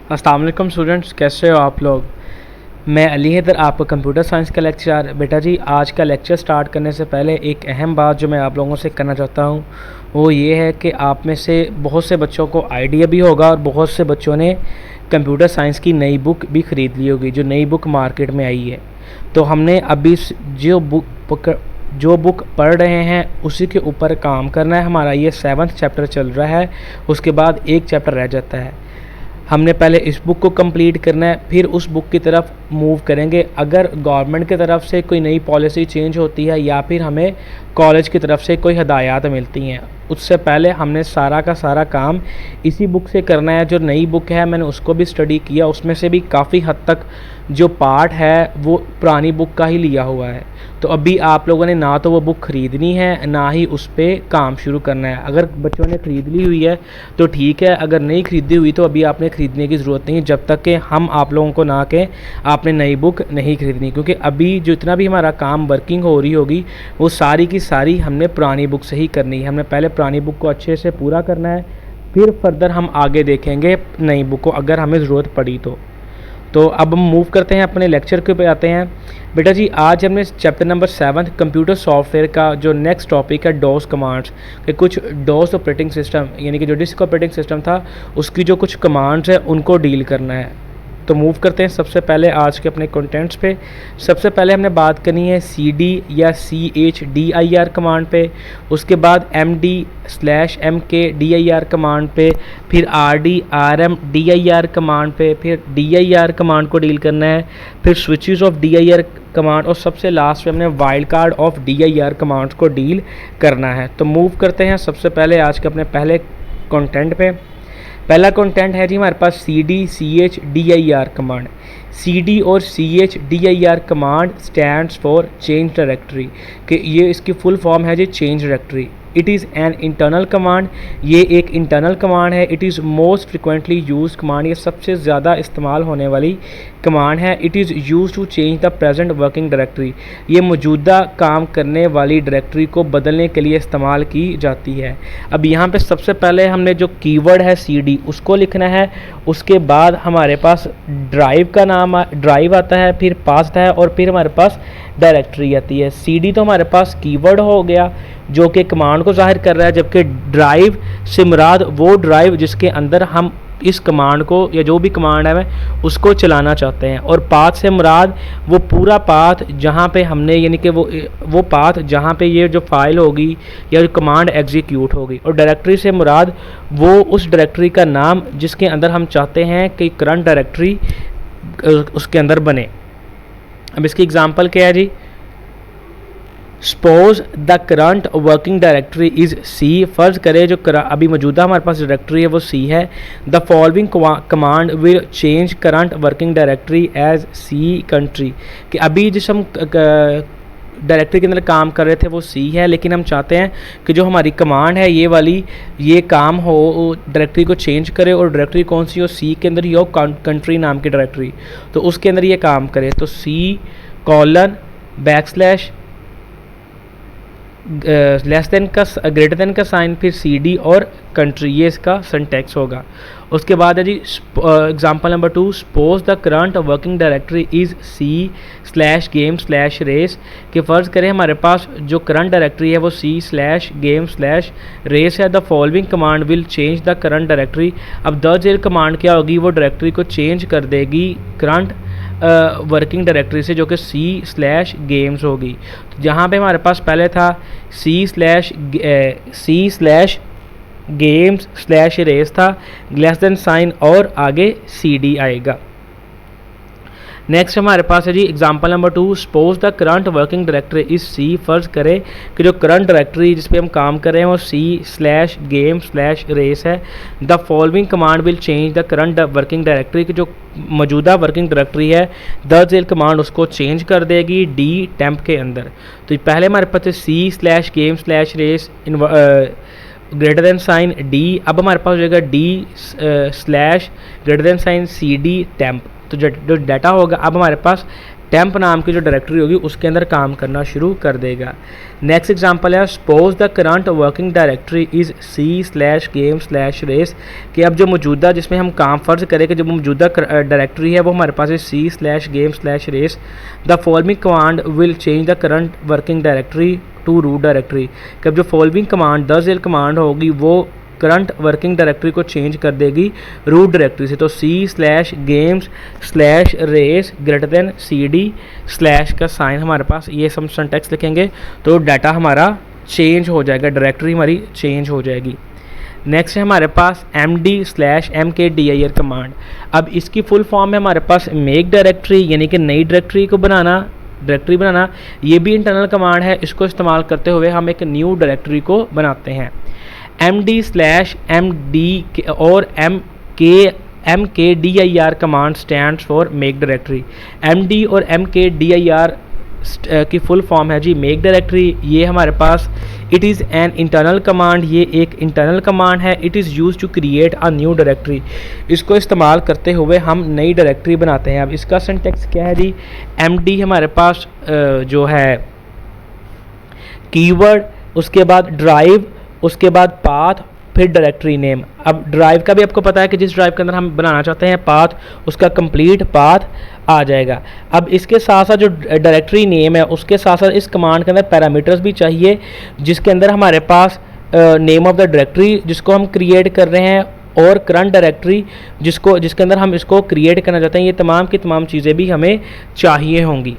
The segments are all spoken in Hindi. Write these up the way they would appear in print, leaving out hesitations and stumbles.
अस्सलाम वालेकुम स्टूडेंट्स, कैसे हो आप लोग। मैं अली हैदर, आपका कंप्यूटर साइंस का लेक्चरर। बेटा जी, आज का लेक्चर स्टार्ट करने से पहले एक अहम बात जो मैं आप लोगों से करना चाहता हूँ वो ये है कि आप में से बहुत से बच्चों को आइडिया भी होगा और बहुत से बच्चों ने कंप्यूटर साइंस की नई बुक भी ख़रीद ली होगी, जो नई बुक मार्केट में आई है। तो हमने अभी जो बुक पढ़ रहे हैं उसी के ऊपर काम करना है। हमारा ये 7th चैप्टर चल रहा है, उसके बाद एक चैप्टर रह जाता है। हमने पहले इस बुक को कंप्लीट करना है, फिर उस बुक की तरफ मूव करेंगे। अगर गवर्नमेंट की तरफ से कोई नई पॉलिसी चेंज होती है या फिर हमें कॉलेज की तरफ से कोई हदायत मिलती हैं, उससे पहले हमने सारा का सारा काम इसी बुक से करना है। जो नई बुक है मैंने उसको भी स्टडी किया, उसमें से भी काफ़ी हद तक जो पार्ट है वो पुरानी बुक का ही लिया हुआ है। तो अभी आप लोगों ने ना तो वो बुक ख़रीदनी है ना ही उस पर काम शुरू करना है। अगर बच्चों ने ख़रीद ली हुई है तो ठीक है, अगर नहीं ख़रीदी हुई तो अभी आपने ख़रीदने की ज़रूरत नहीं, जब तक कि हम आप लोगों को ना कहें आपने नई बुक नहीं ख़रीदनी। क्योंकि अभी जितना भी हमारा काम वर्किंग हो रही होगी वो सारी की सारी हमने पुरानी बुक से ही करनी है। हमने पहले पुरानी बुक को अच्छे से पूरा करना है, फिर फर्दर हम आगे देखेंगे नई बुक को अगर हमें ज़रूरत पड़ी तो अब हम मूव करते हैं, अपने लेक्चर के पे आते हैं। बेटा जी, आज हमने चैप्टर नंबर 7 कंप्यूटर सॉफ्टवेयर का जो नेक्स्ट टॉपिक है डोस कमांड्स के कुछ डोस ऑपरेटिंग सिस्टम यानी कि जो डिस्क ऑपरेटिंग सिस्टम था उसकी जो कुछ कमांड्स है उनको डील करना है। तो मूव करते हैं सबसे पहले आज के अपने कंटेंट्स पे। सबसे पहले हमने बात करनी है CD या CHDIR कमांड पे, उसके बाद MD/MKDIR कमांड पे, फिर RD/RM/DIR कमांड पे, फिर DIR कमांड को डील करना है, फिर स्विचेस ऑफ DIR कमांड और सबसे लास्ट में हमने wild card of DIR commands को डील करना है। तो मूव करते हैं सबसे पहले आज के अपने पहले कंटेंट पे। पहला कंटेंट है जी हमारे पास CDCHDIR कमांड। CD और CHDIR command stands for change directory, कि ये इसकी फुल फॉर्म है जी change directory. It is an internal command, ये एक इंटरनल कमांड है। It is most frequently use command, ये सबसे ज़्यादा इस्तेमाल होने वाली कमांड है। It is use to change the present working directory, ये मौजूदा काम करने वाली डायरेक्टरी को बदलने के लिए इस्तेमाल की जाती है। अब यहाँ पे सबसे पहले हमने जो कीवर्ड है CD उसको लिखना है, उसके बाद हमारे पास ड्राइव का नाम ड्राइव आता है, फिर पास आता है और फिर हमारे पास डायरेक्टरी आती है। CD तो हमारे पास कीवर्ड हो गया जो कि कमांड को जाहिर कर रहा है, जबकि ड्राइव से मुराद वो ड्राइव जिसके अंदर हम इस कमांड को या जो भी कमांड है उसको चलाना चाहते हैं, और पाथ से मुराद वो पूरा पाथ जहाँ पे हमने यानी कि वो पाथ जहाँ पे ये जो फाइल होगी या जो कमांड एग्जीक्यूट होगी, और डायरेक्टरी से मुराद वो उस डायरेक्टरी का नाम जिसके अंदर हम चाहते हैं कि करंट डायरेक्टरी उसके अंदर बने। अब इसकी एग्जांपल क्या है जी, suppose the current working directory is C। फ़र्ज़ करें जो अभी मौजूदा हमारे पास डायरेक्टरी है वो C है। The following command will change current working directory as C country, कि अभी जिस हम डायरेक्टरी के अंदर काम कर रहे थे वो C है, लेकिन हम चाहते हैं कि जो हमारी कमांड है ये वाली ये काम हो डायरेक्टरी को चेंज करे, और डायरेक्टरी कौन सी हो, C के अंदर ही हो कंट्री नाम की डायरेक्टरी, तो उसके अंदर ये काम करे। तो C:\/ लेस देन का ग्रेटर देन का साइन, फिर CD और कंट्री, ये इसका सिंटैक्स होगा। उसके बाद है जी example number 2, suppose the current working directory is C/game/race, कि फ़र्ज़ करें हमारे पास जो करंट डायरेक्टरी है वो C/game/race है। The following command will change the current directory. अब द जेल कमांड क्या होगी, वो डायरेक्टरी को चेंज कर देगी करंट वर्किंग डायरेक्टरी से, जो कि C/games होगी। तो जहाँ पे हमारे पास पहले था C/games/race था, लेस देन साइन और आगे CD आएगा। नेक्स्ट हमारे पास है जी example number 2, suppose the current working directory is C। फ़र्ज़ करें कि जो करंट डायरेक्टरी जिस पे हम काम कर रहे हैं वो C/game/race है। The following command will change the current working directory, की जो मौजूदा वर्किंग डायरेक्टरी है द जेल कमांड उसको चेंज कर देगी D टेम्प के अंदर। तो पहले हमारे पास है C/game/race greater than sign D, अब हमारे पास हो जाएगा D/ग्रेटर देन साइन CD टेम्प। तो जो डाटा होगा अब हमारे पास टेम्प नाम की जो डायरेक्टरी होगी उसके अंदर काम करना शुरू कर देगा। नेक्स्ट एग्जांपल है suppose the current working directory is C/game/race, कि अब जो मौजूदा जिसमें हम काम फ़र्ज़ करें कि जो मौजूदा डायरेक्टरी है वो हमारे पास है C/game/race। The following command will change the current working directory to root directory, कि अब जो फॉलोइंग कमांड 10 कमांड होगी वो करंट वर्किंग डायरेक्टरी को चेंज कर देगी रूट डायरेक्टरी से। तो C/games/race greater than CD slash का साइन हमारे पास, ये सब सिंटैक्स लिखेंगे तो डाटा हमारा चेंज हो जाएगा, डायरेक्टरी हमारी चेंज हो जाएगी। नेक्स्ट है हमारे पास MD/mkdir कमांड। अब इसकी फुल फॉर्म है हमारे पास मेक डायरेक्टरी, यानी कि नई डायरेक्टरी बनाना। ये भी इंटरनल कमांड है, इसको इस्तेमाल करते हुए हम एक न्यू डायरेक्टरी को बनाते हैं। MD/MD और MKDIR command stands for make directory. MD और MKDIR की फुल फॉर्म है जी मेक डायरेक्टरी। ये हमारे पास it is an internal command, ये एक इंटरनल कमांड है। It is use to create a new directory, इसको इस्तेमाल करते हुए हम नई डायरेक्टरी बनाते हैं। अब इसका सिंटैक्स क्या है जी, MD हमारे पास जो है कीवर्ड, उसके बाद ड्राइव, उसके बाद पाथ, फिर डायरेक्टरी नेम। अब ड्राइव का भी आपको पता है कि जिस ड्राइव के अंदर हम बनाना चाहते हैं पाथ, उसका कंप्लीट पाथ आ जाएगा। अब इसके साथ साथ जो डायरेक्टरी नेम है उसके साथ साथ इस कमांड के अंदर पैरामीटर्स भी चाहिए, जिसके अंदर हमारे पास नेम ऑफ द डायरेक्टरी जिसको हम क्रिएट कर रहे हैं और करंट डायरेक्टरी जिसके अंदर हम इसको क्रिएट करना चाहते हैं। ये तमाम की तमाम चीज़ें भी हमें चाहिए होंगी।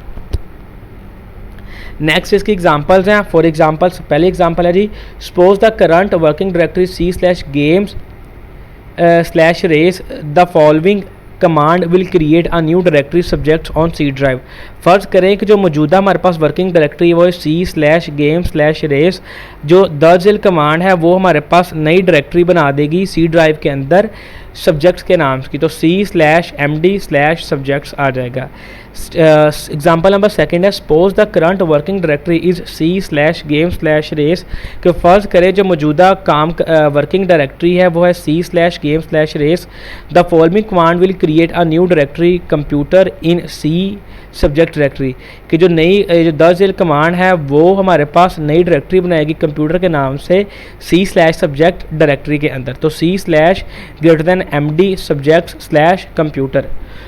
नेक्स्ट इसकी एग्जांपल्स हैं। फॉर एग्जांपल्स पहले एग्जांपल है जी suppose the current working directory C/games/race the following command will create a new directory subject on C drive. फ़र्ज़ करें कि जो मौजूदा हमारे पास वर्किंग डायरेक्टरी है वो है C/game/race। जो द कमांड है वो हमारे पास नई डायरेक्टरी बना देगी C ड्राइव के अंदर सब्जेक्ट्स के नाम की, तो C/MD/subjects आ जाएगा। एग्जाम्पल नंबर सेकंड है suppose the current working directory is C/game/race, कि फ़र्ज़ करें जो मौजूदा काम वर्किंग डायरेक्टरी है वो है C/game/race। The following command will create a new directory computer in C subject directory, कि जो नई जो द कमांड है वो हमारे पास नई डायरेक्टरी बनाएगी कंप्यूटर के नाम से C/subject डायरेक्टरी के अंदर। तो C/MD/subjects/computer।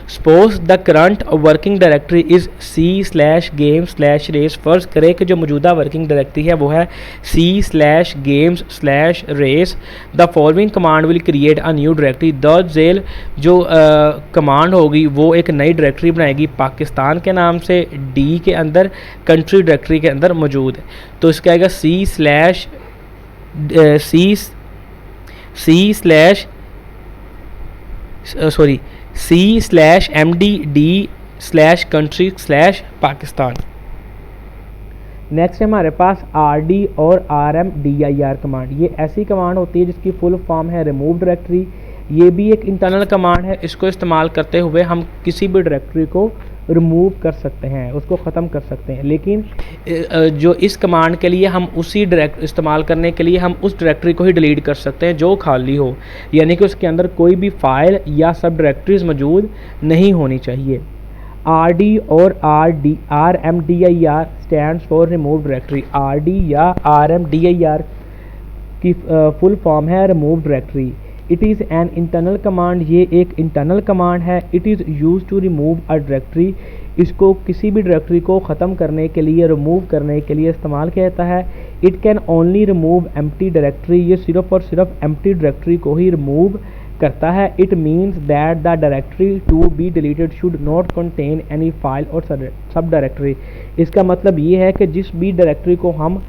Suppose the current working directory is C/games/race। फ़र्ज़ करें कि जो मौजूदा वर्किंग डायरेक्टरी है वो है C/games/race। The following command will create a new directory. The जो कमांड होगी वो एक नई डायरेक्टरी बनाएगी पाकिस्तान के नाम से, D के अंदर कंट्री डायरेक्टरी के अंदर मौजूद है। तो इसका आएगा C/MD/D/country/Pakistan। नेक्स्ट है हमारे पास RD और RMDIR कमांड। ये ऐसी कमांड होती है जिसकी फुल फॉर्म है रिमूव डायरेक्टरी। ये भी एक इंटरनल कमांड है, इसको इस्तेमाल करते हुए हम किसी भी डायरेक्टरी को रिमूव कर सकते हैं, उसको ख़त्म कर सकते हैं। लेकिन जो इस कमांड के लिए हम उसी इस्तेमाल करने के लिए हम उस डायरेक्टरी को ही डिलीट कर सकते हैं जो खाली हो, यानी कि उसके अंदर कोई भी फाइल या सब डायरेक्टरीज मौजूद नहीं होनी चाहिए। RD और RMDIR stands for remove directory. RD या RMDIR की फुल फॉर्म है remove directory. It is an internal command, ये एक इंटरनल कमांड है। It is use to remove a directory, इसको किसी भी डायरेक्टरी को ख़त्म करने के लिए, रिमूव करने के लिए इस्तेमाल किया जाता है। It can only remove empty directory, ये सिर्फ और सिर्फ एम्प्टी डायरेक्टरी को ही रिमूव करता है। It means that the directory to be deleted should not contain any file और सब डायरेक्टरी। इसका मतलब ये है कि जिस भी डायरेक्टरी को हम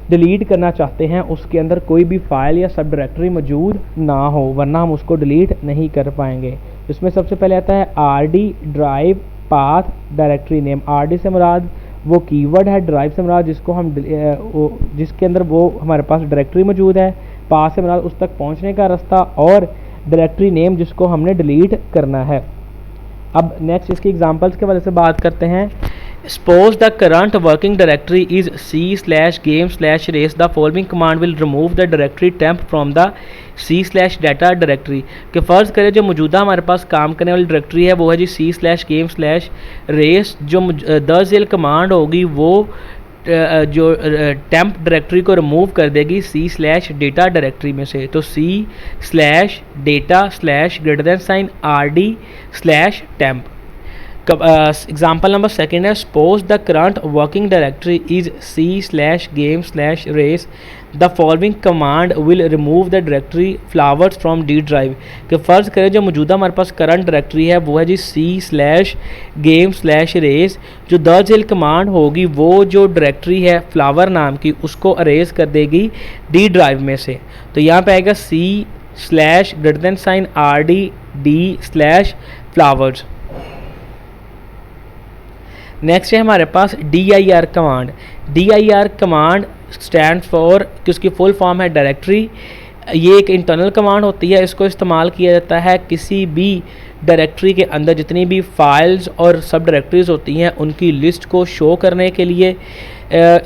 डिलीट करना चाहते हैं उसके अंदर कोई भी फाइल या सब डायरेक्टरी मौजूद ना हो, वरना हम उसको डिलीट नहीं कर पाएंगे। इसमें सबसे पहले आता है RD drive path directory name. RD से मुराद वो कीवर्ड है, ड्राइव से मुराद जिसको हम जिसके अंदर वो हमारे पास डायरेक्टरी मौजूद है, पाथ से मुराद उस तक पहुंचने का रास्ता, और डायरेक्टरी नेम जिसको हमने डिलीट करना है। अब नेक्स्ट इसकी एग्जांपल्स के वजह से बात करते हैं Suppose the current working directory is c/game/race. The following command will remove the directory temp from the c/data directory. कि फ़र्ज़ करें जो मौजूदा हमारे पास काम करने वाली डायरेक्टरी है वो है जी c/game/race. जो दर्ज झेल कमांड होगी वो जो टेम्प डायरेक्टरी को रिमूव कर देगी c/data डायरेक्टरी में से. तो c/data/rd/temp. एग्जाम्पल नंबर सेकेंड है suppose the current working directory is c/game/race. The following command will remove the directory flowers from D drive. कि फ़र्ज़ करें जो मौजूदा हमारे पास करंट डायरेक्टरी है वो है जी c/game/race. जो दर्ज झेल कमांड होगी वो जो डायरेक्टरी है फ्लावर नाम की उसको अरेज कर देगी डी ड्राइव में से. तो यहाँ पे आएगा c/rd/flowers. नेक्स्ट है हमारे पास dir command. dir command stand for कि उसकी फुल फॉर्म है डायरेक्टरी. ये एक इंटरनल कमांड होती है. इसको इस्तेमाल किया जाता है किसी भी डायरेक्टरी के अंदर जितनी भी फाइल्स और सब डायरेक्टरीज होती हैं उनकी लिस्ट को शो करने के लिए.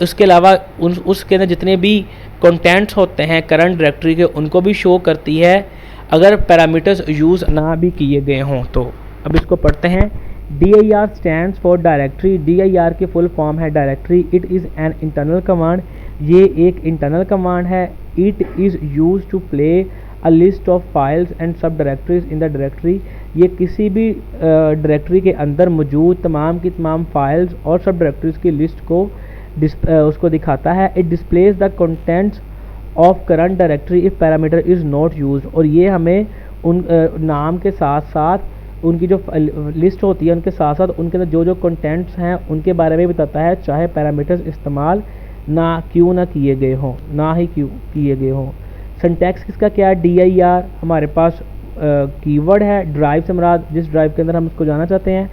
उसके अलावा उसके अंदर जितने भी कंटेंट्स होते हैं करंट डायरेक्टरी के उनको भी शो करती है अगर पैरामीटर्स यूज़ ना भी किए गए हों. तो अब इसको पढ़ते हैं. dir stands for directory. dir की फुल फॉर्म है directory. It is an internal command. ये एक इंटरनल कमांड है. It is use to play a list of files and sub directories in the directory. ये किसी भी डायरेक्टरी के अंदर मौजूद तमाम की तमाम फाइल्स और सब डायरेक्टरीज की लिस्ट को उसको दिखाता है. It displays the contents of current directory if parameter is not use. और ये हमें उन नाम के साथ साथ उनकी जो लिस्ट होती है उनके साथ साथ उनके अंदर जो जो कंटेंट्स हैं उनके बारे में बताता है चाहे पैरामीटर्स इस्तेमाल क्यों ना किए गए हों ना ही क्यों किए गए हों. सिंटैक्स किसका क्या है. dir हमारे पास कीवर्ड है. ड्राइव से मुराद जिस ड्राइव के अंदर हम उसको जाना चाहते हैं.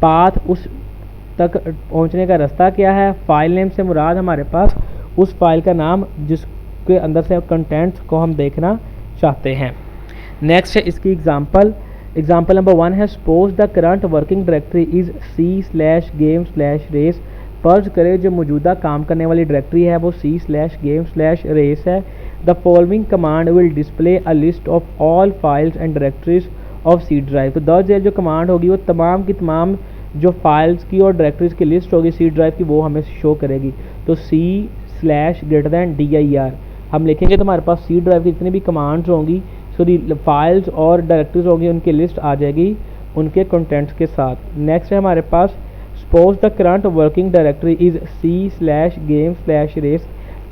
पाथ उस तक पहुंचने का रास्ता क्या है. फाइल नेम से मुराद हमारे पास उस फाइल का नाम जिसके अंदर से कंटेंट्स को हम देखना चाहते हैं. नेक्स्ट है इसकी एग्जाम्पल नंबर 1 है suppose the current working directory is c/game/race. फ़र्ज़ करें जो मौजूदा काम करने वाली डायरेक्टरी है वो c/game/race है. The following command will display a list of all files and directories of C drive. तो दर्ज जो कमांड होगी वो तमाम की तमाम जो फाइल्स की और डायरेक्टरीज की लिस्ट होगी सी ड्राइव की वो हमें शो करेगी. तो c/dir हम लिखेंगे तो हमारे पास सी ड्राइव की जितनी भी कमांड्स होंगी सॉरी फाइल्स और डायरेक्टरीज होंगी उनकी लिस्ट आ जाएगी उनके कंटेंट्स के साथ. नेक्स्ट है हमारे पास suppose the current working directory is c/game/race.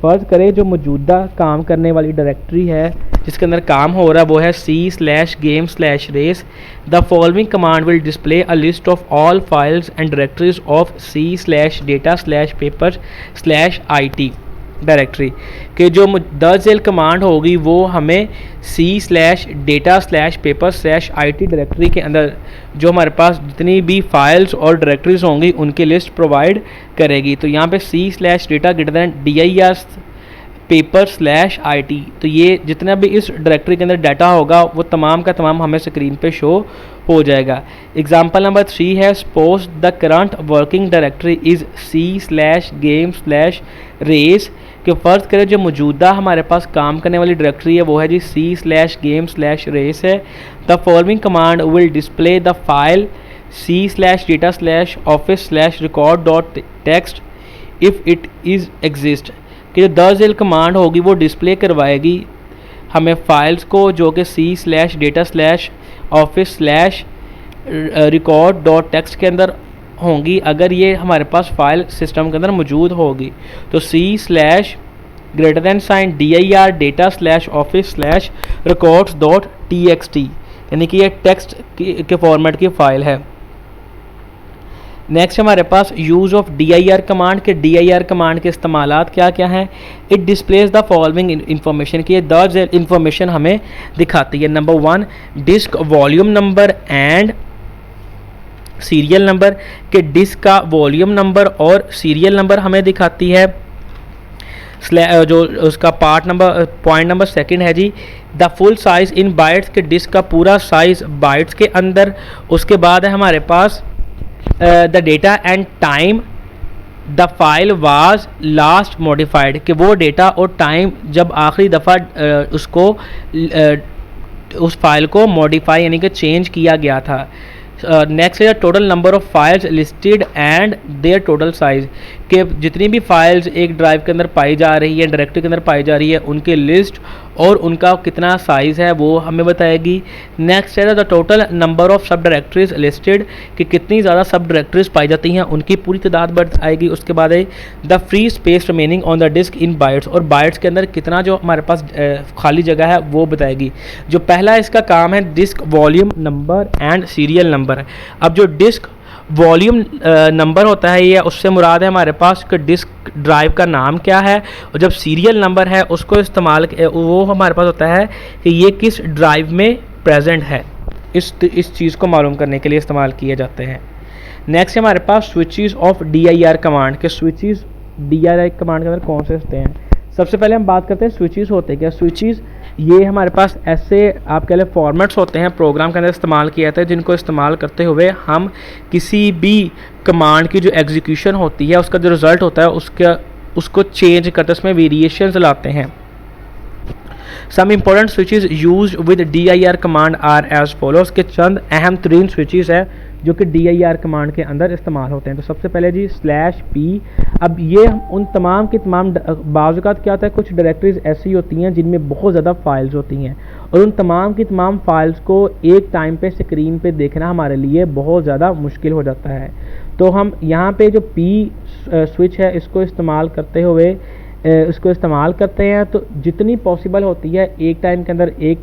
फ़र्ज़ करें जो मौजूदा काम करने वाली डायरेक्टरी है जिसके अंदर काम हो रहा है वो है c/game/race. The following command will display a list of all files and directories of c/data/paper/it directory. कि जो दर्ज झेल कमांड होगी वो हमें c/data/paper/it डायरेक्टरी के अंदर जो हमारे पास जितनी भी फाइल्स और डायरेक्टरीज होंगी उनकी लिस्ट प्रोवाइड करेगी. तो यहाँ पे c/data dir paper/it. तो ये जितना भी इस डायरेक्टरी के अंदर डाटा होगा वो तमाम का तमाम हमें स्क्रीन पे शो हो जाएगा. एग्जाम्पल नंबर 3 है suppose the current working directory is c/game/race. कि फ़र्ज़ करें जो मौजूदा हमारे पास काम करने वाली डायरेक्टरी है वो है जी c/game/race है. The following command will display the file c/data/office/record.txt if it is exist. कि जो दर्ज झेल कमांड होगी वो डिस्प्ले करवाएगी हमें फाइल्स को जो कि c/data/office/record.txt के अंदर होंगी अगर ये हमारे पास फाइल सिस्टम के अंदर मौजूद होगी. तो c/dir data/office/records.txt यानी कि ये टेक्स्ट के फॉर्मेट की फ़ाइल है. नेक्स्ट हमारे पास यूज़ ऑफ dir कमांड के dir कमांड के इस्तेमालात क्या क्या हैं. It displays the following information की दर्ज इंफॉर्मेशन हमें दिखाती है. Number 1 disk volume number and serial number. के डिस्क का वॉल्यूम नंबर और सीरियल नंबर हमें दिखाती है. जो उसका पॉइंट नंबर 2 है जी the full size in bytes. के डिस्क का पूरा साइज़ बाइट्स के अंदर. उसके बाद है हमारे पास the data and time the file was last modified, कि वो डेटा और टाइम जब आखिरी दफ़ा उसको उस फाइल को मॉडिफाई यानी कि चेंज किया गया था। नेक्स्ट है total number of files listed and their total size, कि जितनी भी फाइल्स एक ड्राइव के अंदर पाई जा रही है, डायरेक्टरी के अंदर पाई जा रही है, उनकी लिस्ट और उनका कितना साइज़ है वो हमें बताएगी। नेक्स्ट है द टोटल नंबर ऑफ़ सब डायरेक्टरीज लिस्टेड, कि कितनी ज़्यादा सब डायरेक्टरीज पाई जाती हैं, उनकी पूरी तादाद बताएगी। उसके बाद है the free space remaining on the disk in bytes, और बाइट्स के अंदर कितना जो हमारे पास खाली जगह है वो बताएगी। जो पहला इसका काम है disk volume number and serial number. अब जो डिस्क वॉल्यूम नंबर होता है ये उससे मुराद है हमारे पास कि डिस्क ड्राइव का नाम क्या है, और जब सीरियल नंबर है उसको इस्तेमाल वो हमारे पास होता है कि ये किस ड्राइव में प्रेजेंट है। इस चीज़ को मालूम करने के लिए इस्तेमाल किए जाते हैं। नेक्स्ट हमारे पास स्विचेस ऑफ DIR कमांड, के स्विचेस DIR कमांड के अंदर कौन से होते हैं। सबसे पहले हम बात करते हैं स्विचेस होते हैं क्या। स्विचेस ये हमारे पास ऐसे आप कह लें फॉर्मेट्स होते हैं प्रोग्राम के अंदर इस्तेमाल किया जाता है, जिनको इस्तेमाल करते हुए हम किसी भी कमांड की जो एग्जीक्यूशन होती है उसका जो रिज़ल्ट होता है उसको चेंज करते, उसमें वेरिएशंस लाते हैं। Some important switches used with DIR command are as follows, के चंद अहम तरीन स्विचेस है जो कि DIR कमांड के अंदर इस्तेमाल होते हैं। तो सबसे पहले जी /p। अब ये उन तमाम की तमाम बाज़ात क्या होता है, कुछ डायरेक्टरीज ऐसी होती हैं जिनमें बहुत ज़्यादा फाइल्स होती हैं, और उन तमाम की तमाम फाइल्स को एक टाइम पे स्क्रीन पे देखना हमारे लिए बहुत ज़्यादा मुश्किल हो जाता है। तो हम यहाँ पे जो P स्विच है इसको इस्तेमाल करते हुए इसको इस्तेमाल करते हैं, तो जितनी पॉसिबल होती है एक टाइम के अंदर एक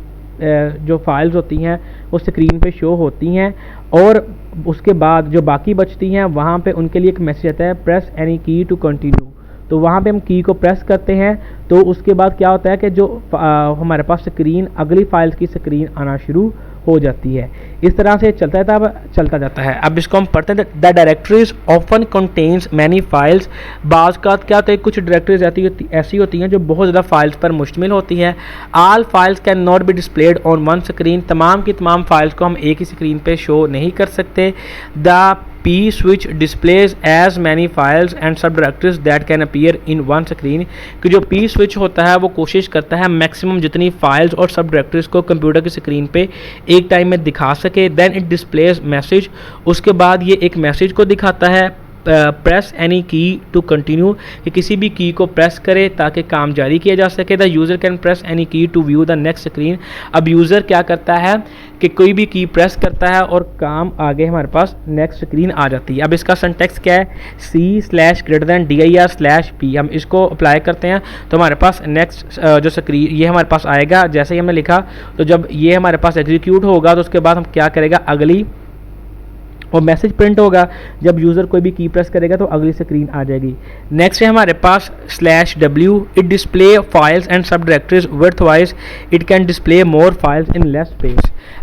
जो फाइल्स होती हैं वो स्क्रीन पे शो होती हैं, और उसके बाद जो बाकी बचती हैं वहाँ पे उनके लिए एक मैसेज आता है press any key to continue. तो वहाँ पे हम की को प्रेस करते हैं तो उसके बाद क्या होता है कि जो हमारे पास स्क्रीन अगली फाइल्स की स्क्रीन आना शुरू हो जाती है। इस तरह से चलता जाता है। अब इसको हम पढ़ते हैं। The directories often contains many files, बाज़ का क्या होता है कुछ डायरेक्टरीज ऐसी होती हैं जो बहुत ज़्यादा फाइल्स पर मुश्तमिल होती हैं। All files can not be displayed on one screen, तमाम की तमाम फाइल्स को हम एक ही स्क्रीन पे शो नहीं कर सकते। The P switch displays as many files and subdirectories that can appear in one screen, कि जो P switch होता है वो कोशिश करता है मैक्सिमम जितनी फाइल्स और सब डायरेक्टरीज को कंप्यूटर की स्क्रीन पे एक टाइम में दिखा सके। देन इट डिस्प्लेज मैसेज, उसके बाद ये एक मैसेज को दिखाता है press any key to continue, कि किसी भी की को प्रेस करे ताकि काम जारी किया जा सके। The user can press any key to view the next screen. अब यूज़र क्या करता है कि कोई भी की प्रेस करता है और काम आगे हमारे पास नेक्स्ट स्क्रीन आ जाती है। अब इसका सिंटैक्स क्या है, C/dir/P। हम इसको अप्लाई करते हैं तो हमारे पास नेक्स्ट जो स्क्रीन ये हमारे पास आएगा। जैसे ही हमने लिखा तो जब ये हमारे पास एग्जीक्यूट होगा तो उसके बाद हम क्या करेगा, अगली और मैसेज प्रिंट होगा। जब यूज़र कोई भी की प्रेस करेगा तो अगली स्क्रीन आ जाएगी। नेक्स्ट है हमारे पास /W। It display files and sub directories width wise, it can display more files in less space.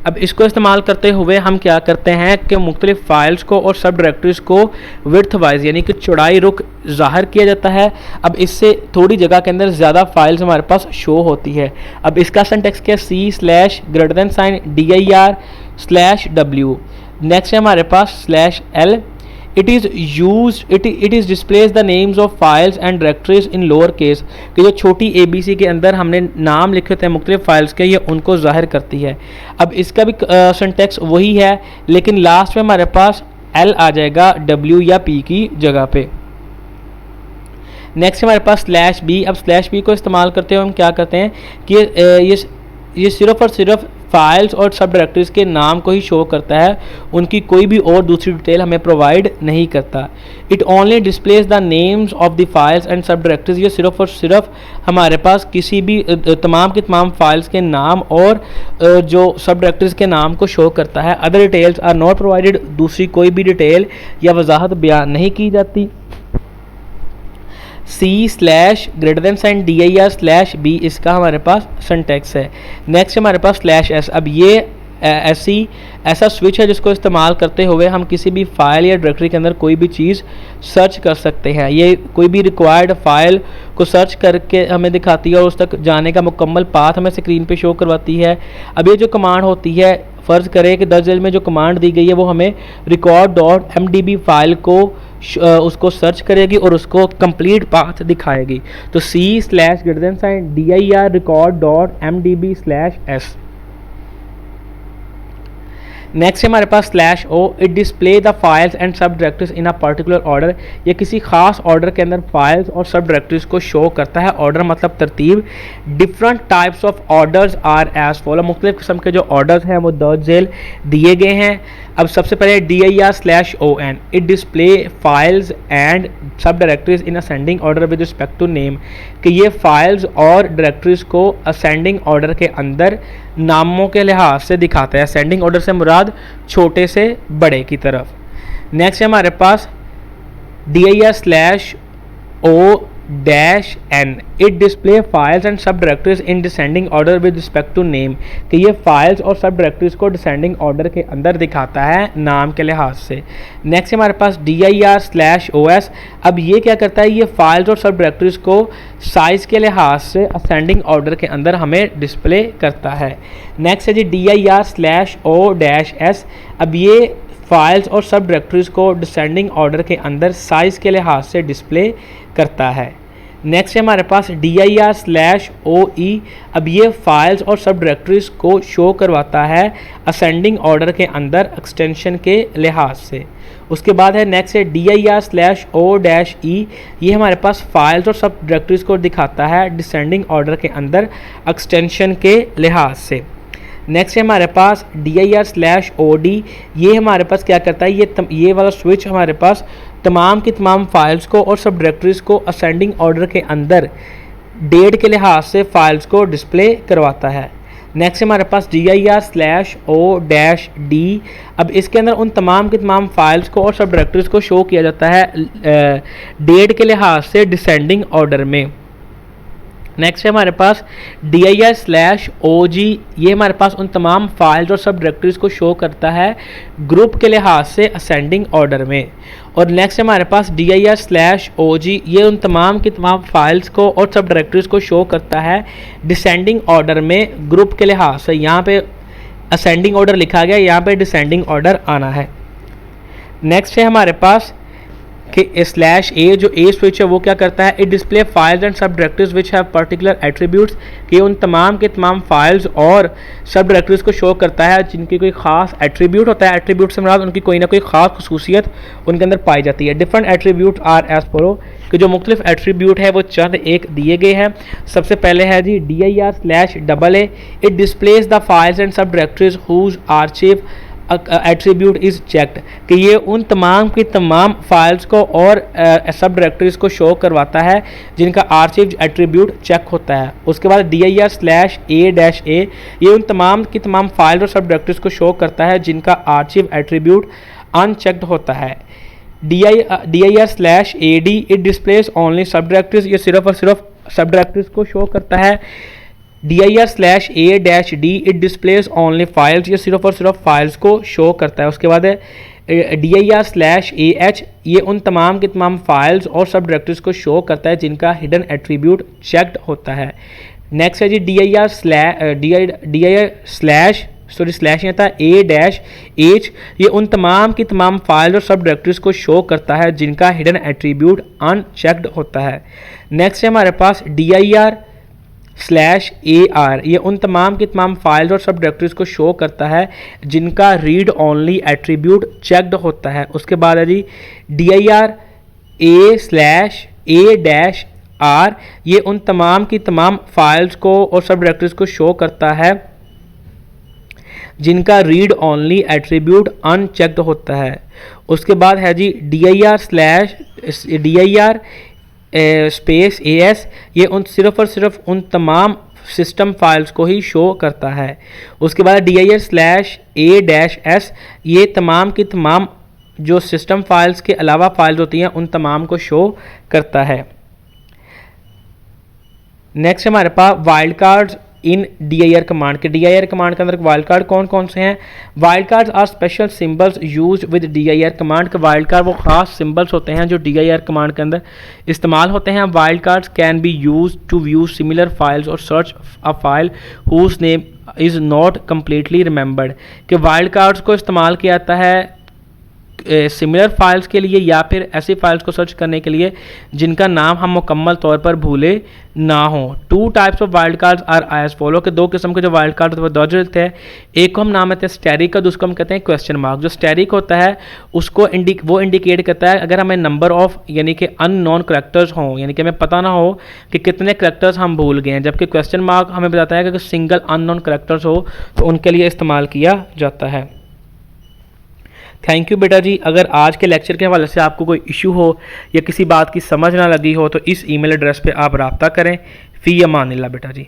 अब इसको इस्तेमाल करते हुए हम क्या करते हैं कि मुख्तलिफ फाइल्स को और सब डायरेक्टरीज को विड्थ वाइज यानी कि चौड़ाई रुख ज़ाहिर किया जाता है। अब इससे थोड़ी जगह के अंदर ज़्यादा फाइल्स हमारे पास शो होती है। अब इसका सिंटैक्स क्या है, C/dir/W। नेक्स्ट है हमारे पास /L। It is displays the names of files and directories in lower case, कि जो छोटी ABC के अंदर हमने नाम लिखे होते हैं मुख्तलिफ फाइल्स के, ये उनको ज़ाहिर करती है। अब इसका भी सिंटैक्स वही है, लेकिन लास्ट में हमारे पास L आ जाएगा W या P की जगह पे। नेक्स्ट हमारे पास /B। अब /B को इस्तेमाल करते हुए हम क्या करते हैं कि ये सिर्फ़ और सिर्फ फाइल्स और सब डायरेक्टरीज के नाम को ही शो करता है, उनकी कोई भी और दूसरी डिटेल हमें प्रोवाइड नहीं करता। It only displays the names of the files and sub directories. ये सिर्फ और सिर्फ हमारे पास किसी भी तमाम की तमाम फाइल्स के नाम और जो सब डायरेक्टरीज के नाम को शो करता है। Other details are not provided, दूसरी कोई भी डिटेल या वजाहत बयान नहीं की जाती। C/dir/B इसका हमारे पास सिंटैक्स है। नेक्स्ट हमारे पास /S। अब ये ऐसा स्विच है जिसको इस्तेमाल करते हुए हम किसी भी फाइल या डायरेक्टरी के अंदर कोई भी चीज़ सर्च कर सकते हैं। ये कोई भी रिक्वायर्ड फाइल को सर्च करके हमें दिखाती है और उस तक जाने का मुकम्मल पाथ हमें स्क्रीन पे शो करवाती है। अब ये जो कमांड होती है, फ़र्ज़ करें कि दर्ज में जो कमांड दी गई है वो हमें record.mdb फाइल को उसको सर्च करेगी और उसको कंप्लीट पाथ दिखाएगी। तो C/ dir record.mdb/s। नेक्स्ट है हमारे पास /o, it display the files and sub directories in a particular order. ये किसी खास ऑर्डर के अंदर फाइल्स और सब डायरेक्टरीज को शो करता है। ऑर्डर मतलब तरतीब। Different types of orders are as follow, मुख्तलिफ किस्म के जो ऑर्डर्स हैं वो दर्ज झेल दिए गए हैं। अब सबसे पहले dir/on, it display files and sub directories in ascending order with respect to name, कि ये फाइल्स और डायरेक्टरीज को असेंडिंग ऑर्डर के अंदर नामों के लिहाज से दिखाता है। असेंडिंग ऑर्डर से मुराद छोटे से बड़े की तरफ। नेक्स्ट है हमारे पास dir/o-n, it display files and sub directories in descending order with respect to name, कि ये फाइल्स और सब डायरेक्टरीज को डिसेंडिंग ऑर्डर के अंदर दिखाता है नाम के लिहाज से। नेक्स्ट है हमारे पास dir/os, अब ये क्या करता है, ये फाइल्स और सब डायरेक्टरीज को साइज़ के लिहाज से असेंडिंग ऑर्डर के अंदर हमें डिस्प्ले करता है। नेक्स्ट है जी dir/o-s, अब ये फाइल्स और सब डायरेक्टरीज को डिसेंडिंग ऑर्डर के अंदर साइज़ के लिहाज से डिस्प्ले करता है। नेक्स्ट है हमारे पास dir/oe, अब ये फाइल्स और सब डायरेक्टरीज को शो करवाता है असेंडिंग ऑर्डर के अंदर एक्सटेंशन के लिहाज से। उसके बाद है नेक्स्ट है dir/o-e, ये हमारे पास फाइल्स और सब डायरेक्टरीज को दिखाता है डिसेंडिंग ऑर्डर के अंदर एक्सटेंशन के लिहाज से। नेक्स्ट है हमारे पास dir/od, ये हमारे पास क्या करता है, ये वाला स्विच हमारे पास तमाम की तमाम फाइल्स को और सब डायरेक्टरीज को असेंडिंग ऑर्डर के अंदर डेट के लिहाज से फाइल्स को डिस्प्ले करवाता है। नेक्स्ट हमारे पास dir/o-d, अब इसके अंदर उन तमाम की तमाम फाइल्स को और सब डायरेक्टरीज को शो किया जाता है डेट के लिहाज से डिसेंडिंग ऑर्डर में। नेक्स्ट है हमारे पास dir/og, ये हमारे पास उन तमाम फाइल्स और सब डायरेक्टरीज को शो करता है ग्रुप के लिहाज से असेंडिंग ऑर्डर में। और नेक्स्ट है हमारे पास dir/og, ये उन तमाम की तमाम फाइल्स को और सब डायरेक्टरीज को शो करता है डिसेंडिंग ऑर्डर में ग्रुप के लिहाज से। यहाँ पे असेंडिंग ऑर्डर लिखा गया, यहाँ पे डिसेंडिंग ऑर्डर आना है। नेक्स्ट है हमारे पास कि /a, जो a स्विच है वो क्या करता है, it display files and sub directories which have particular attributes, कि उन तमाम के तमाम फाइल्स और सब डायरेक्टरीज को शो करता है जिनकी कोई ख़ास एट्रीब्यूट होता है। एट्रीब्यूट से मुराद उनकी कोई ना कोई ख़ास खसूसियत उनके अंदर पाई जाती है। Different attribute are as follow, कि जो मुख्तलिफ एट्रीब्यूट है वो चंद एक दिए गए हैं। सबसे पहले है जी dir/AA, it displays the files and sub directories whose archive attribute is checked, कि ये उन तमाम की तमाम फाइल्स को और सब डायरेक्टरीज को शो करवाता है जिनका आर्चिव एट्रीब्यूट चेक होता है। उसके बाद dir/a-a, ये उन तमाम की तमाम फाइल्स और सब डायरेक्टरीज को शो करता है जिनका आर्चिव एट्रीब्यूट अनचेक्ड होता है। dir/ad, इट डिस्प्लेस ओनली सब डायरेक्टरीज, ये सिर्फ और सिर्फ सब डायरेक्टरीज को शो करता है। dir/a-d, it displace only files, ये सिर्फ और सिर्फ फाइल्स को शो करता है। उसके बाद है dir/ah, ये उन तमाम की तमाम फाइल्स और सब डायरेक्टरीज को शो करता है जिनका हिडन एट्रीब्यूट चेक्ड होता है। नेक्स्ट है जी a-h, ये उन तमाम की तमाम फाइल्स और सब डायरेक्टरीज को शो करता है जिनका हिडन एट्रीब्यूट अनचेक्ड होता है। नेक्स्ट है हमारे पास dir/ar, ये उन तमाम की तमाम फाइल्स और सब डायरेक्टरीज को शो करता है जिनका रीड ओनली एट्रीब्यूट चेक्ड होता है। उसके बाद है जी dir/a-r, ये उन तमाम की तमाम फाइल्स को और सब डायरेक्टरीज को शो करता है जिनका रीड ओनली एट्रीब्यूट अनचेक्ड होता है। उसके बाद है जी dir/as, ये उन सिर्फ और सिर्फ उन तमाम सिस्टम फाइल्स को ही शो करता है। उसके बाद dir/a-s, ये तमाम की तमाम जो सिस्टम फाइल्स के अलावा फाइल्स होती हैं उन तमाम को शो करता है। नेक्स्ट हमारे पास wildcards in dir command के। dir कमांड के अंदर वाइल्ड कार्ड कौन कौन से हैं? Wild cards are special symbols use with dir command के। वाइल्ड कार्ड वो ख़ास सिंबल्स होते हैं जो dir कमांड के अंदर इस्तेमाल होते हैं। Wildcards can be use to view similar files और search a file whose name is not completely remembered, कि वाइल्ड कार्ड्स को इस्तेमाल किया जाता है सिमिलर फाइल्स के लिए या फिर ऐसी फाइल्स को सर्च करने के लिए जिनका नाम हम मुकम्मल तौर पर भूले ना हो। 2 types of wild cards are as follow के 2 किस्म के जो वाइल्ड कार्ड वो दर्ज हैं। एक को हम नाम लेते हैं स्टैरिक, दूसरे को हम कहते हैं क्वेश्चन मार्क। जो स्टैरिक होता है उसको वो इंडिकेट करता है अगर हमें नंबर ऑफ यानी कि अननोन करेक्टर्स हों, यानी कि हमें पता ना हो कि कितने करेक्टर्स हम भूल गए हैं, जबकि क्वेश्चन मार्क हमें बताता है कि अगर सिंगल अननोन करेक्टर्स हो तो उनके लिए इस्तेमाल किया जाता है। थैंक यू बेटा जी। अगर आज के लेक्चर के हवाले से आपको कोई इशू हो या किसी बात की समझ ना लगी हो तो इस ईमेल एड्रेस पे आप रब्ता करें। फ़ी अमानिल्लाह बेटा जी।